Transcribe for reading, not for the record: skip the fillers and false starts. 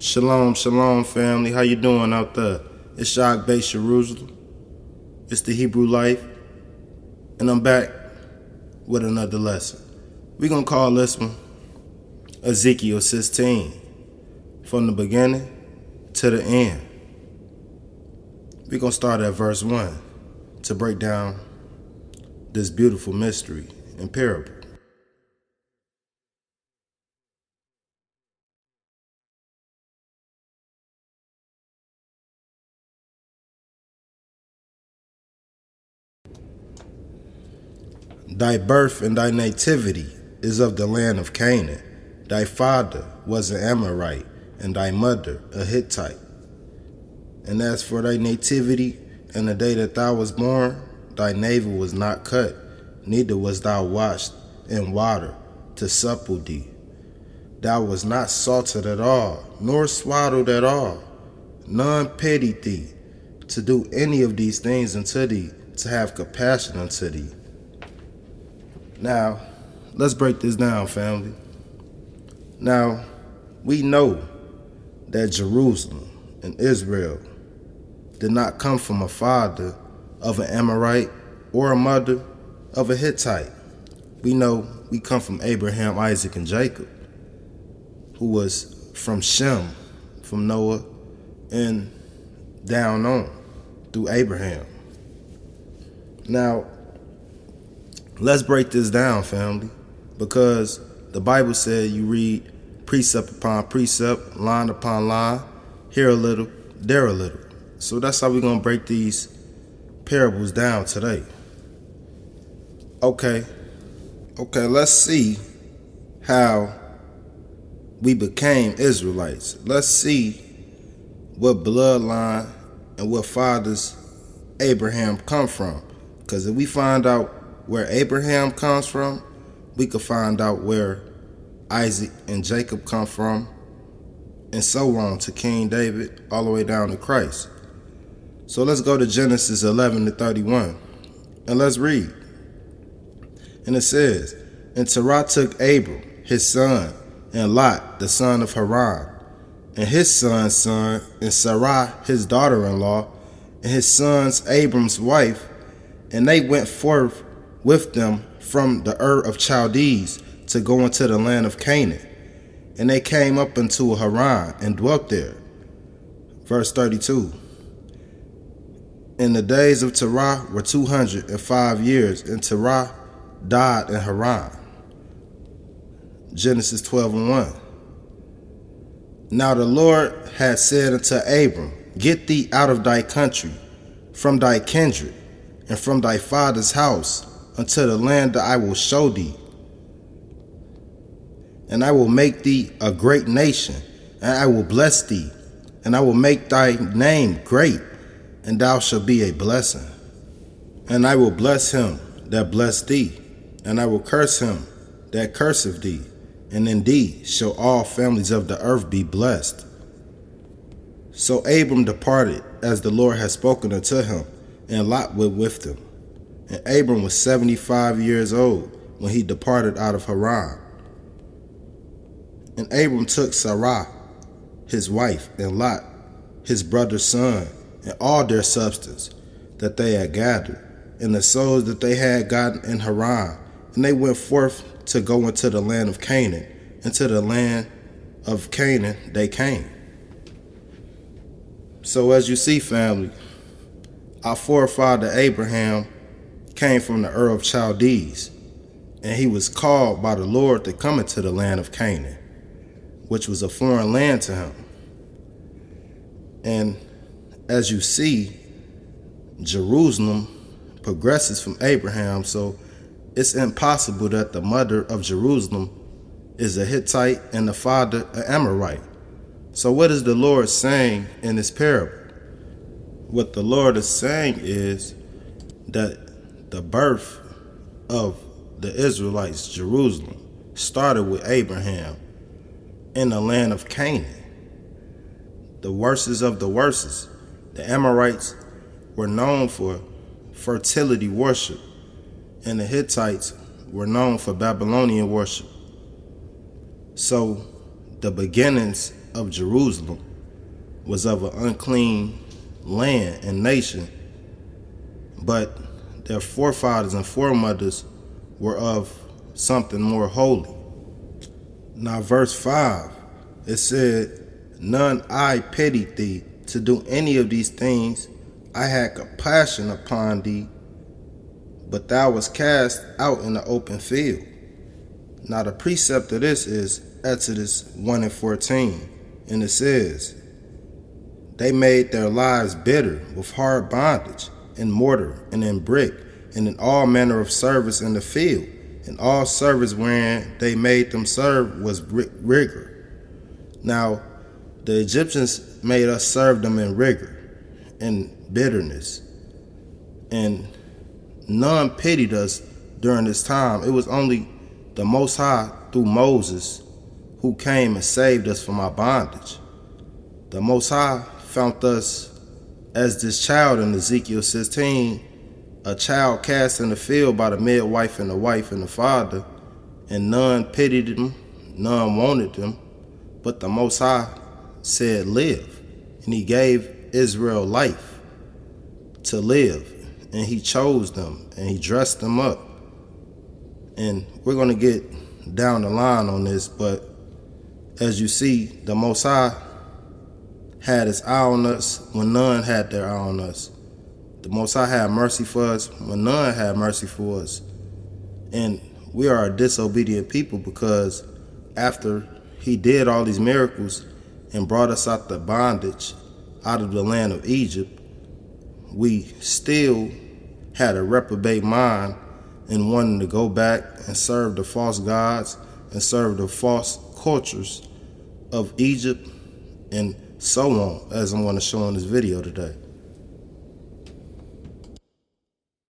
Shalom, shalom, family. How you doing out there? It's Shock Base Jerusalem. It's the Hebrew life, and I'm back with another lesson. We're gonna call this one Ezekiel 16, from the beginning to the end. We're gonna start at verse 1 to break down this beautiful mystery and parable. Thy birth and thy nativity is of the land of Canaan. Thy father was an Amorite, and thy mother a Hittite. And as for thy nativity, and the day that thou was born, thy navel was not cut, neither was thou washed in water to supple thee. Thou was not salted at all, nor swaddled at all. None pitied thee to do any of these things unto thee, to have compassion unto thee. Now, let's break this down, family. Now, we know that Jerusalem and Israel did not come from a father of an Amorite or a mother of a Hittite. We know we come from Abraham, Isaac, and Jacob, who was from Shem, from Noah, and down on through Abraham. Now, let's break this down, family, because the Bible said you read precept upon precept, line upon line, here a little, there a little. So that's how we're going to break these parables down today. Okay, let's see how we became Israelites. Let's see what bloodline and what fathers Abraham come from. Because if we find out where Abraham comes from, we could find out where Isaac and Jacob come from, and so on to King David, all the way down to Christ. So let's go to Genesis 11 to 31, and let's read. And it says, And Terah took Abram, his son, and Lot, the son of Haran, and his son's son, and Sarai, his daughter-in-law, and his son's Abram's wife, and they went forth with them from the Ur of Chaldees to go into the land of Canaan. And they came up unto Haran and dwelt there. Verse 32. And the days of Terah were 205 years, and Terah died in Haran. Genesis 12 and 1. Now the Lord had said unto Abram, Get thee out of thy country, from thy kindred, and from thy father's house, unto the land that I will show thee. And I will make thee a great nation, and I will bless thee, and I will make thy name great, and thou shalt be a blessing. And I will bless him that bless thee, and I will curse him that curseth thee, and in thee shall all families of the earth be blessed. So Abram departed as the Lord had spoken unto him, and Lot went with him. And Abram was 75 years old when he departed out of Haran. And Abram took Sarai, his wife, and Lot, his brother's son, and all their substance that they had gathered, and the souls that they had gotten in Haran, and they went forth to go into the land of Canaan. Into the land of Canaan they came. So as you see, family, our forefather Abraham came from the Ur of Chaldees, and he was called by the Lord to come into the land of Canaan, which was a foreign land to him. And as you see, Jerusalem progresses from Abraham, so it's impossible that the mother of Jerusalem is a Hittite and the father an Amorite. So what is the Lord saying in this parable? What the Lord is saying is that the birth of the Israelites, Jerusalem, started with Abraham in the land of Canaan. The worstest of the worstest. The Amorites were known for fertility worship, and the Hittites were known for Babylonian worship. So the beginnings of Jerusalem was of an unclean land and nation, but their forefathers and foremothers were of something more holy. Now verse 5, it said, none I pitied thee to do any of these things. I had compassion upon thee, but thou wast cast out in the open field. Now the precept of this is Exodus 1:14, and it says, they made their lives bitter with hard bondage, in mortar and in brick, and in all manner of service in the field. And all service wherein they made them serve was rigor. Now, the Egyptians made us serve them in rigor and bitterness. And none pitied us during this time. It was only the Most High through Moses who came and saved us from our bondage. The Most High found us as this child in Ezekiel 16, a child cast in the field by the midwife and the wife and the father, and none pitied him, none wanted him, but the Most High said live, and he gave Israel life to live, and he chose them and he dressed them up. And we're going to get down the line on this, but as you see, the Most High had his eye on us when none had their eye on us. The Most High had mercy for us when none had mercy for us. And we are a disobedient people, because after he did all these miracles and brought us out the bondage, out of the land of Egypt, we still had a reprobate mind and wanted to go back and serve the false gods and serve the false cultures of Egypt and so on, as I'm going to show in this video today.